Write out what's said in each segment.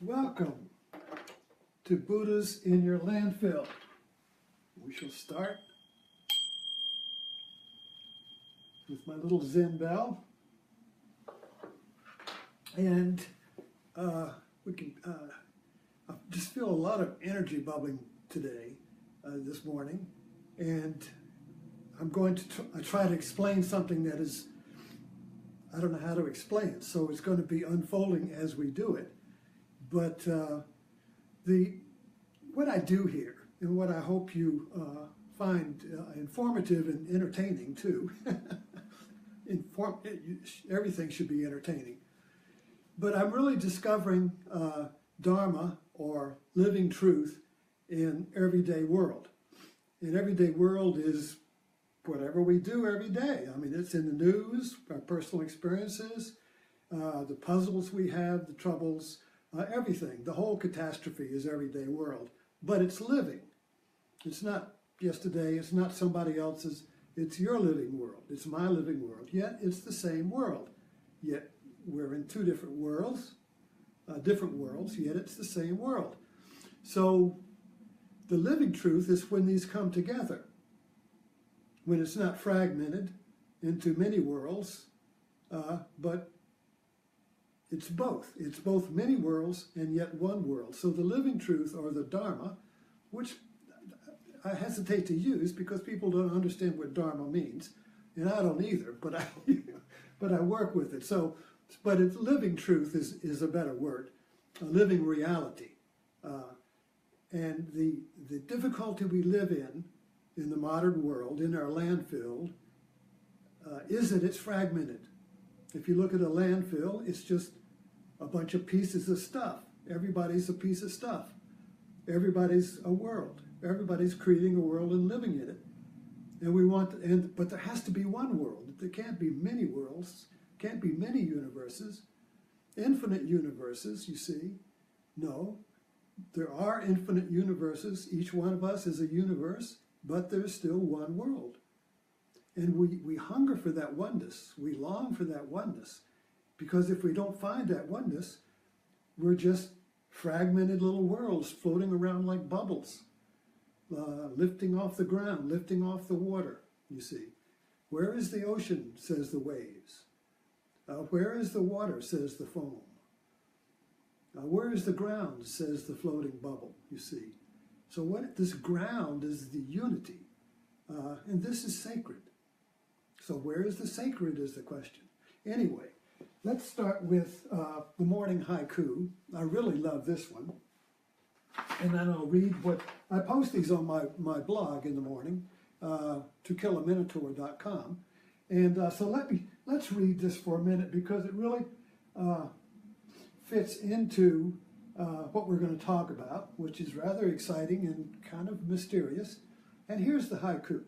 Welcome to Buddhas in Your Landfill. We shall start with my little Zen bell. And we can I just feel a lot of energy bubbling today, this morning. And I'm going to try to explain something that is, I don't know how to explain it. So it's going to be unfolding as we do it. But what I do here, and what I hope you find informative and entertaining too, everything should be entertaining. But I'm really discovering Dharma, or living truth, in everyday world. And everyday world is whatever we do every day. I mean, it's in the news, our personal experiences, the puzzles we have, the troubles, everything. The whole catastrophe is everyday world. But it's living. It's not yesterday, it's not somebody else's, it's your living world. It's my living world. Yet it's the same world. Yet we're in two different worlds, yet it's the same world. So the living truth is when these come together. When it's not fragmented into many worlds, but it's both. It's both many worlds and yet one world. So the living truth, or the Dharma, which I hesitate to use because people don't understand what Dharma means, and I don't either, but I work with it. So, but it's living truth is a better word, a living reality. And the difficulty we live in the modern world, in our landfill, is that it's fragmented. If you look at a landfill, it's just a bunch of pieces of stuff. Everybody's a piece of stuff. Everybody's a world. Everybody's creating a world and living in it. And we want, but there has to be one world. There can't be many worlds. Can't be many universes. Infinite universes, you see. No, there are infinite universes. Each one of us is a universe, but there's still one world. And we hunger for that oneness. We long for that oneness. Because if we don't find that oneness, we're just fragmented little worlds floating around like bubbles, lifting off the ground, lifting off the water, you see. Where is the ocean, says the waves. Where is the water, says the foam. Where is the ground, says the floating bubble, you see. So what this ground is the unity, and this is sacred. So where is the sacred is the question. Anyway, let's start with the morning haiku. I really love this one. And then I'll read what, I post these on my blog in the morning, tokillaminotaur.com. And so let's read this for a minute because it really fits into what we're going to talk about, which is rather exciting and kind of mysterious. And here's the haiku.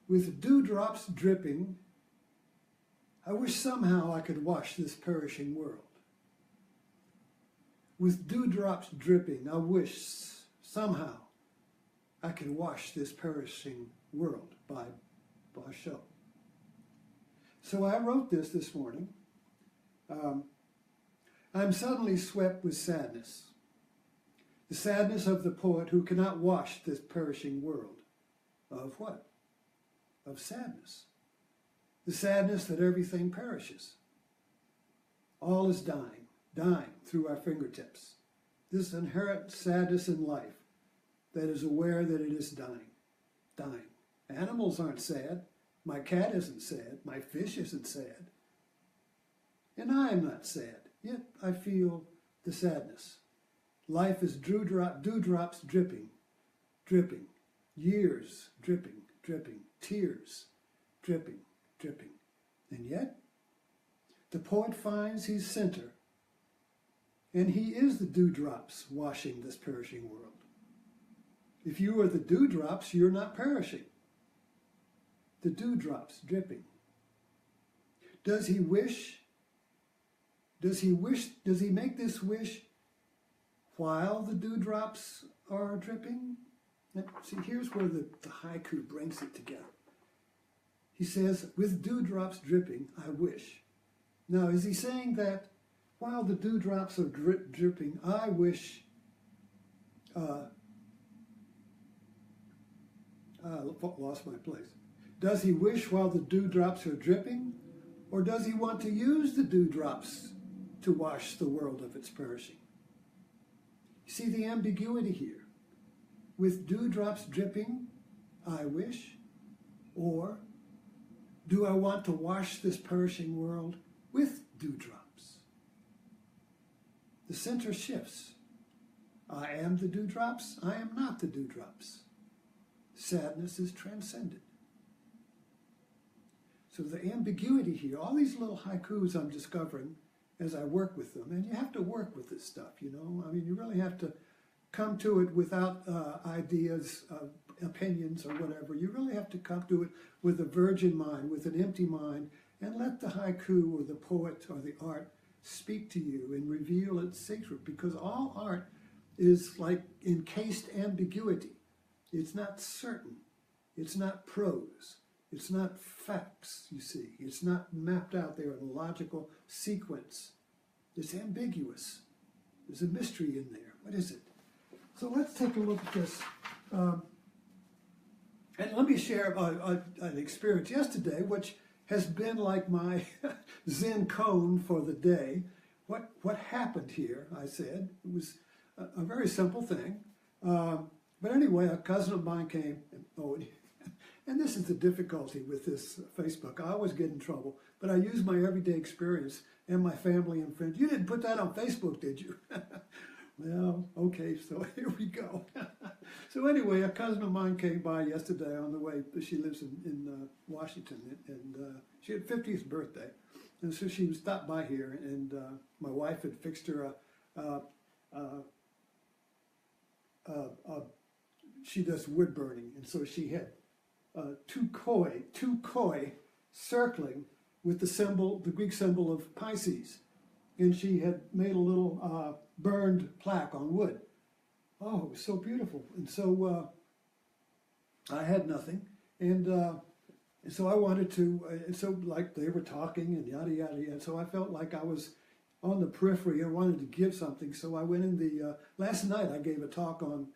With dewdrops dripping, I wish somehow I could wash this perishing world. With dewdrops dripping, I wish somehow I could wash this perishing world by Basho. So I wrote this morning. I'm suddenly swept with sadness. The sadness of the poet who cannot wash this perishing world. Of what? Of sadness. The sadness that everything perishes. All is dying, dying through our fingertips. This inherent sadness in life that is aware that it is dying, dying. Animals aren't sad. My cat isn't sad. My fish isn't sad. And I am not sad. Yet I feel the sadness. Life is dewdrops dripping, dripping, years dripping, dripping, tears dripping, dripping. And yet, the poet finds he's center, and he is the dewdrops washing this perishing world. If you are the dewdrops, you're not perishing. The dewdrops dripping. Does he make this wish while the dewdrops are dripping? And see, here's where the haiku brings it together. He says, with dewdrops dripping, I wish. Now, is he saying that while the dewdrops are dripping, I wish, lost my place. Does he wish while the dewdrops are dripping? Or does he want to use the dewdrops to wash the world of its perishing? You see the ambiguity here. With dewdrops dripping, I wish, or do I want to wash this perishing world with dewdrops? The center shifts. I am the dewdrops, I am not the dewdrops. Sadness is transcended. So the ambiguity here, all these little haikus I'm discovering as I work with them, and you have to work with this stuff, you know? I mean, you really have to come to it without ideas, opinions, or whatever. You really have to come to it with a virgin mind, with an empty mind, and let the haiku or the poet or the art speak to you and reveal its secret, because all art is like encased ambiguity. It's not certain. It's not prose. It's not facts, you see. It's not mapped out there in a logical sequence. It's ambiguous. There's a mystery in there. What is it? So let's take a look at this. And let me share an experience yesterday, which has been like my Zen koan for the day. What happened here, I said. It was a very simple thing. But anyway, a cousin of mine came, and this is the difficulty with this Facebook. I always get in trouble, but I use my everyday experience and my family and friends. You didn't put that on Facebook, did you? Well, okay, so here we go. So anyway, a cousin of mine came by yesterday on the way. She lives in Washington, and she had 50th birthday. And so she stopped by here, and my wife had fixed her she does wood burning, and so she had two koi circling with the symbol, the Greek symbol of Pisces, and she had made a little burned plaque on wood. Oh, it was so beautiful. And so I had nothing, and so I wanted to, and so like they were talking and yada yada yada. So I felt like I was on the periphery and wanted to give something. So I went in the last night. I gave a talk on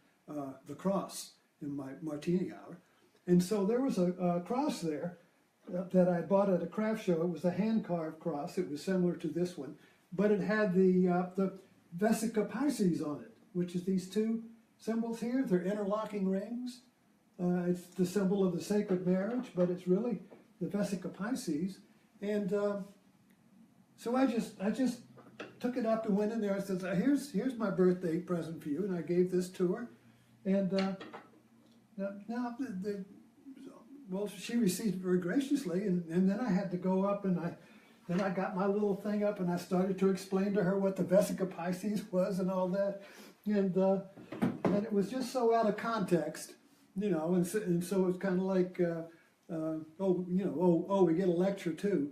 the cross in my martini hour, and so there was a cross there that I bought at a craft show. It was a hand-carved cross. It was similar to this one, but it had the Vesica Pisces on it, which is these two symbols here. They're interlocking rings. It's the symbol of the sacred marriage, but it's really the Vesica Pisces. And so I just took it up and went in there. I said, "Here's my birthday present for you," and I gave this to her. And well, she received it very graciously, and then I had to go up, and I got my little thing up, and I started to explain to her what the Vesica Pisces was and all that, and it was just so out of context, you know, and so it's kind of like, we get a lecture too,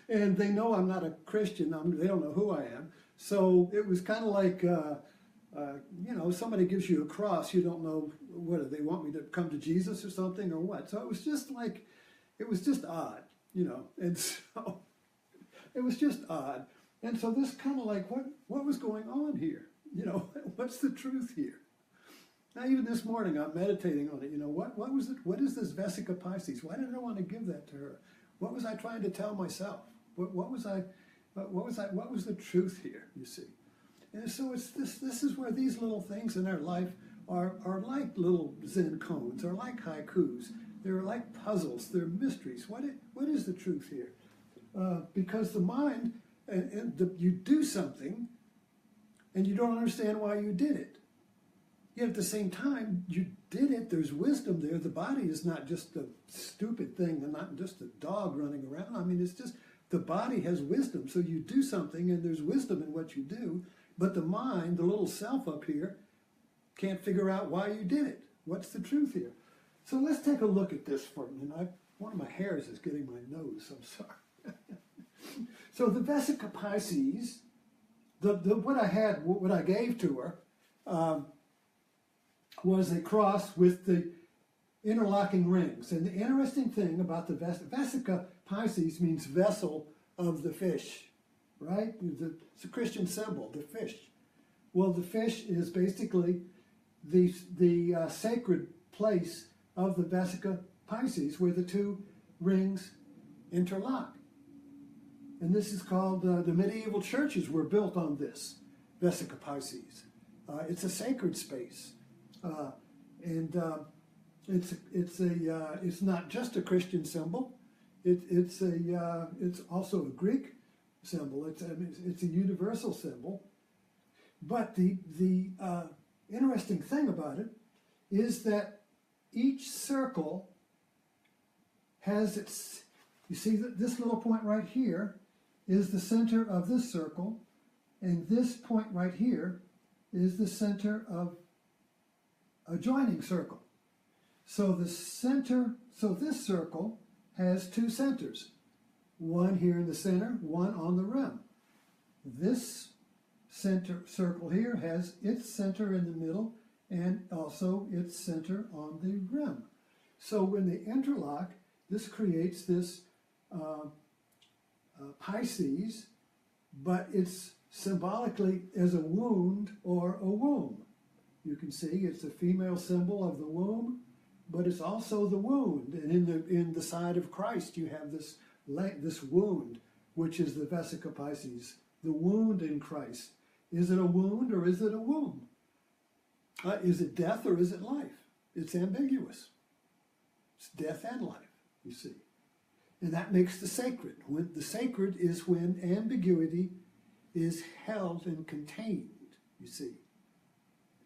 and they know I'm not a Christian. They don't know who I am, so it was kind of like. Somebody gives you a cross, you don't know what they want me to come to Jesus or something or what. So it was just like, it was just odd, you know, and so it was just odd. And so this kind of like, what was going on here? You know, what's the truth here? Now, even this morning, I'm meditating on it. You know, what was it? What is this Vesica Pisces? Why did I want to give that to her? What was I trying to tell myself? What was the truth here, you see? And so it's this is where these little things in our life are like little Zen koans, are like haikus. They're like puzzles. They're mysteries. What is the truth here? Because the mind, you do something, and you don't understand why you did it. Yet at the same time, you did it. There's wisdom there. The body is not just a stupid thing, and not just a dog running around. I mean, it's just the body has wisdom. So you do something, and there's wisdom in what you do. But the mind, the little self up here, can't figure out why you did it. What's the truth here? So let's take a look at this for a minute. One of my hairs is getting my nose. I'm sorry. So the Vesica Pisces, what I gave to her, was a cross with the interlocking rings. And the interesting thing about the Vesica Pisces means vessel of the fish. right? It's a Christian symbol, the fish. Well, the fish is basically the sacred place of the Vesica Pisces, where the two rings interlock. And this is called, the medieval churches were built on this, Vesica Pisces. It's a sacred space. And it's not just a Christian symbol. It's also a Greek symbol. It's a universal symbol. But the interesting thing about it is that each circle has its, you see that this little point right here is the center of this circle, and this point right here is the center of a joining circle. So this circle has two centers, one here in the center, one on the rim. This circle here has its center in the middle and also its center on the rim. So when they interlock, this creates this Pisces, but it's symbolically as a wound or a womb. You can see it's a female symbol of the womb, but it's also the wound. And in the side of Christ, you have this wound, which is the Vesica Pisces, the wound in Christ. Is it a wound or is it a womb? Is it death or is it life? It's ambiguous. It's death and life, you see. And that makes the sacred. The sacred is when ambiguity is held and contained, you see.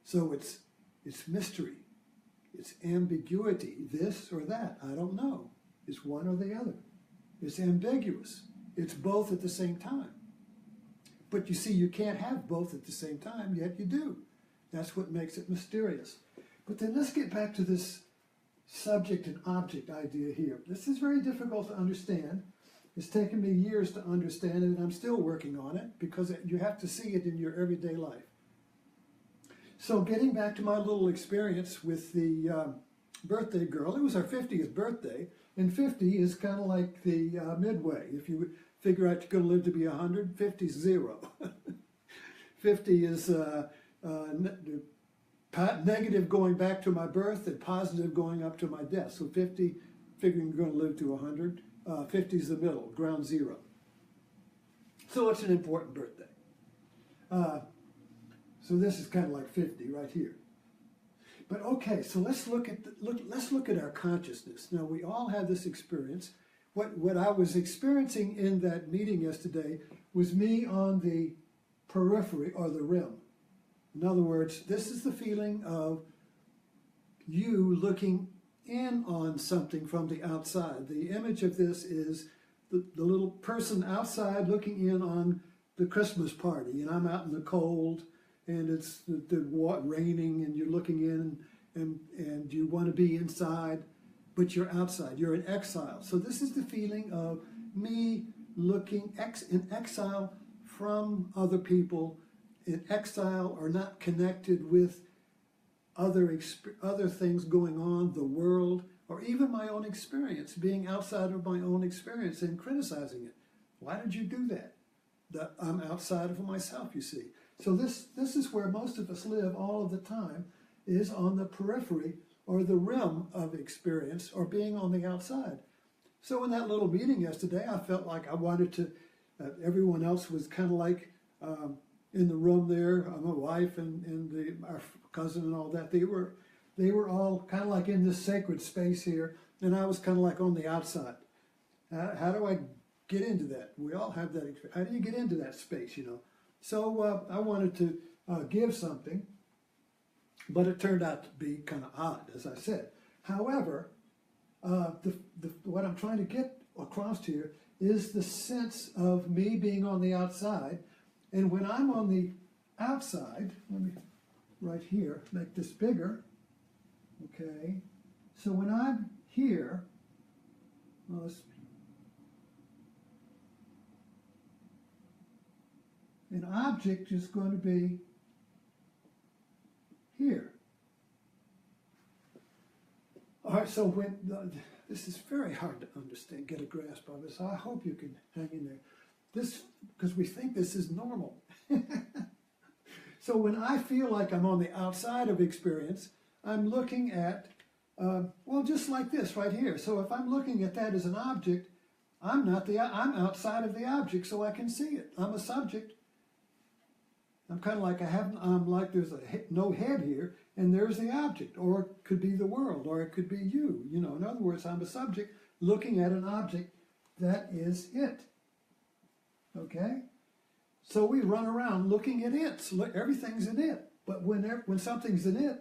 So it's mystery. It's ambiguity, this or that. I don't know. It's one or the other. It's ambiguous. It's both at the same time. But you see, you can't have both at the same time, yet you do. That's what makes it mysterious. But then let's get back to this subject and object idea here. This is very difficult to understand. It's taken me years to understand it, and I'm still working on it because you have to see it in your everyday life. So getting back to my little experience with the birthday girl, it was her 50th birthday, and 50 is kind of like the midway. If you figure out you're going to live to be 100, 50 is 0. 50 is negative going back to my birth and positive going up to my death. So 50, figuring you're going to live to 100, 50 is the middle, ground zero. So it's an important birthday. So this is kind of like 50 right here. But okay, so let's look at our consciousness. Now we all have this experience. What I was experiencing in that meeting yesterday was me on the periphery or the rim. In other words, this is the feeling of you looking in on something from the outside. The image of this is the little person outside looking in on the Christmas party, and I'm out in the cold, and it's raining, and you're looking in, and you want to be inside, but you're outside. You're in exile. So this is the feeling of me looking in exile from other people, in exile or not connected with other things going on, the world, or even my own experience, being outside of my own experience and criticizing it. Why did you do that? That I'm outside of myself, you see. So this is where most of us live all of the time, is on the periphery or the rim of experience or being on the outside. So in that little meeting yesterday, I felt like I wanted to, everyone else was kind of like in the room there, my wife and our cousin and all that, they were all kind of like in this sacred space here, and I was kind of like on the outside. How do I get into that? We all have that experience. How do you get into that space, you know? So I wanted to give something, but it turned out to be kind of odd, as I said. However, what I'm trying to get across here is the sense of me being on the outside. And when I'm on the outside, let me, right here, make this bigger, okay? So when I'm here, well, an object is going to be here. All right, so this is very hard to understand, get a grasp of it, so I hope you can hang in there. This, because we think this is normal. So when I feel like I'm on the outside of experience, I'm looking at, well, just like this right here. So if I'm looking at that as an object, I'm outside of the object, so I can see it. I'm a subject. I'm kind of like I'm like there's no head here, and there's the object, or it could be the world, or it could be you. You know, in other words, I'm a subject looking at an object that is it. Okay? So we run around looking at it. Look, everything's in it. But when something's in it,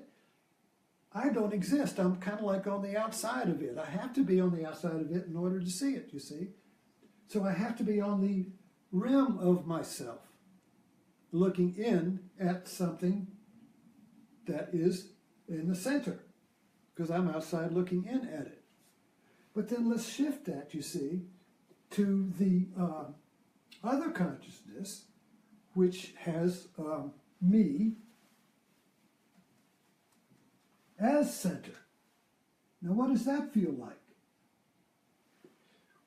I don't exist. I'm kind of like on the outside of it. I have to be on the outside of it in order to see it, you see. So I have to be on the rim of myself, looking in at something that is in the center, because I'm outside looking in at it. But then let's shift that, you see, to the other consciousness, which has me as center. Now, what does that feel like?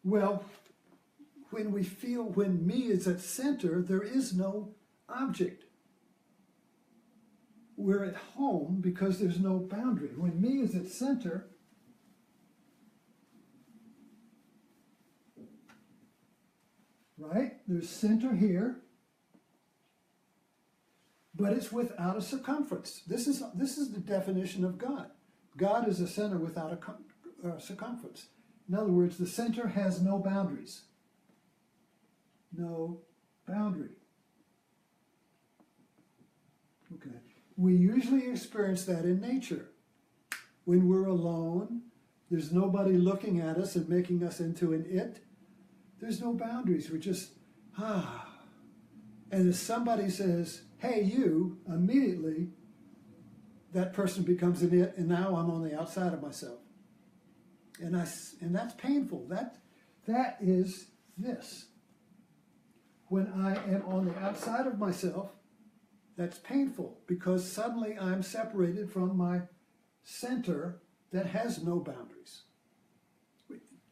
Well, when me is at center, there is no object. We're at home because there's no boundary. When me is at center, right? There's center here, but it's without a circumference. This is the definition of God. God is a center without a circumference. In other words, the center has no boundaries. No boundary. Okay. We usually experience that in nature. When we're alone, there's nobody looking at us and making us into an it. There's no boundaries. We're just, And if somebody says, hey, you, immediately that person becomes an it, and now I'm on the outside of myself. And that's painful. That is this. When I am on the outside of myself, that's painful because suddenly I'm separated from my center that has no boundaries.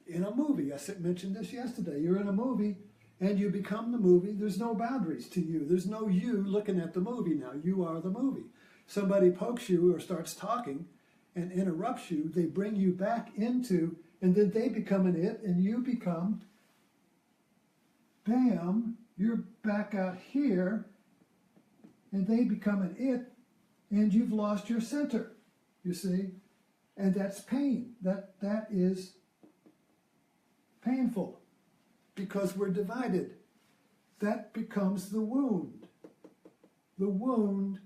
In a movie, I mentioned this yesterday, you're in a movie and you become the movie, there's no boundaries to you. There's no you looking at the movie now. You are the movie. Somebody pokes you or starts talking and interrupts you, they bring you back into, and then they become an it and you become, bam, you're back out here and they become an it and you've lost your center, you see? And that's pain. That is painful because we're divided. That becomes the wound. The wound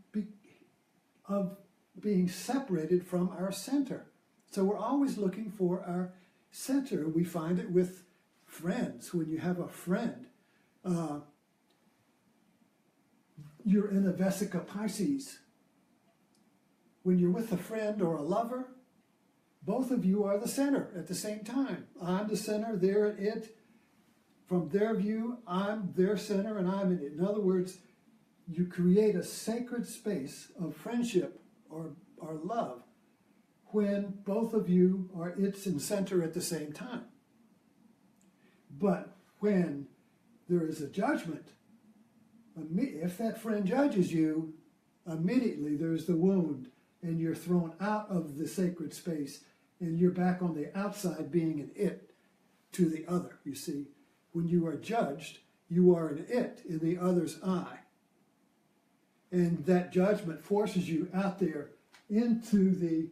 of being separated from our center. So we're always looking for our center. We find it with friends. When you have a friend, you're in a Vesica Pisces. When you're with a friend or a lover, both of you are the center at the same time. I'm the center, they're it. From their view, I'm their center and I'm in it. In other words, you create a sacred space of friendship or love when both of you are its and center at the same time. But when there is a judgment, if that friend judges you, immediately there's the wound and you're thrown out of the sacred space and you're back on the outside being an it to the other, you see. When you are judged, you are an it in the other's eye. And that judgment forces you out there into the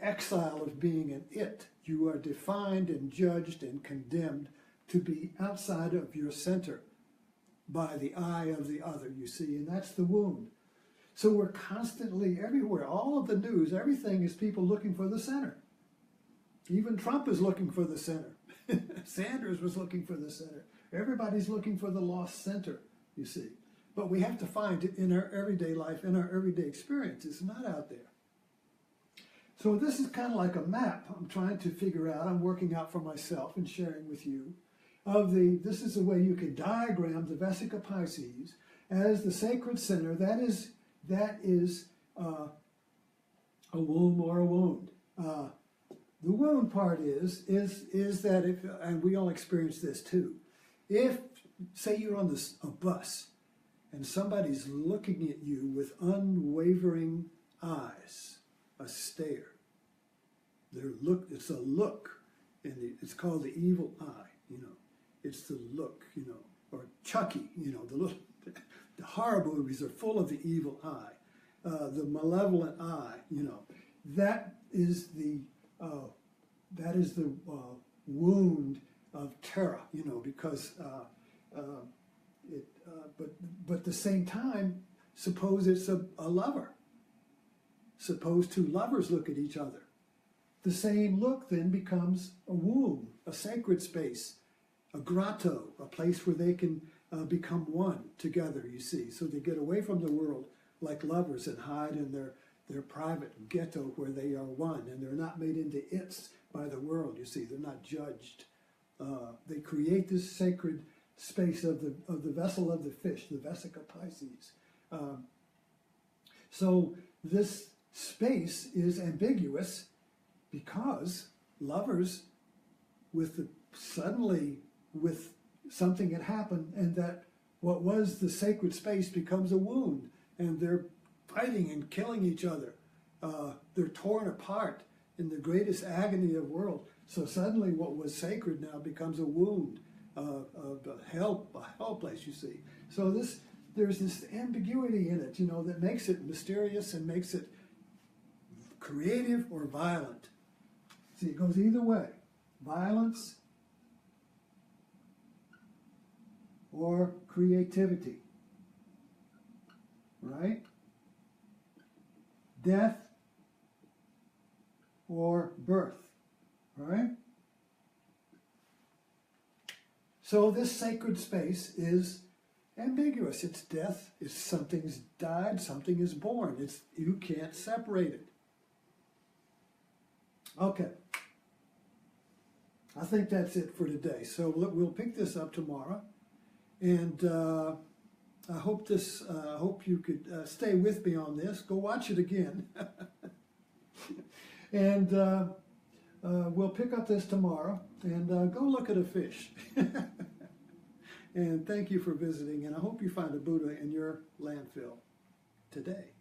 exile of being an it. You are defined and judged and condemned to be outside of your center by the eye of the other, you see, and that's the wound. So we're constantly everywhere, all of the news, everything is people looking for the center. Even Trump is looking for the center. Sanders was looking for the center. Everybody's looking for the lost center, you see. But we have to find it in our everyday life, in our everyday experience. It's not out there. So this is kind of like a map I'm trying to figure out. I'm working out for myself and sharing with you. This is the way you can diagram the Vesica Pisces as the sacred center. That is a womb or a wound. The wound part is that if, and we all experience this too, if, say you're on a bus and somebody's looking at you with unwavering eyes, a stare, it's a look, and it's called the evil eye, you know. It's the look, you know, or Chucky, you know, the horror movies are full of the evil eye, the malevolent eye, you know. That is the wound of terror, you know, because but at the same time, suppose it's a lover. Suppose two lovers look at each other. The same look then becomes a womb, a sacred space, a grotto, a place where they can become one together, you see. So they get away from the world like lovers and hide in their private ghetto where they are one, and they're not made into its by the world, you see. They're not judged. They create this sacred space of the vessel of the fish, the Vesica Pisces. So this space is ambiguous because lovers suddenly with something had happened, and that what was the sacred space becomes a wound, and they're fighting and killing each other. They're torn apart in the greatest agony of the world. So suddenly what was sacred now becomes a wound, a hell place, you see. So there's this ambiguity in it, you know, that makes it mysterious and makes it creative or violent. See, it goes either way. Violence or creativity, right? Death or birth, right? So this sacred space is ambiguous. It's death, it's something's died, something is born. You can't separate it. Okay. I think that's it for today. So we'll pick this up tomorrow. And I hope you could stay with me on this. Go watch it again. And we'll pick up this tomorrow. And go look at a fish. And thank you for visiting. And I hope you find a Buddha in your landfill today.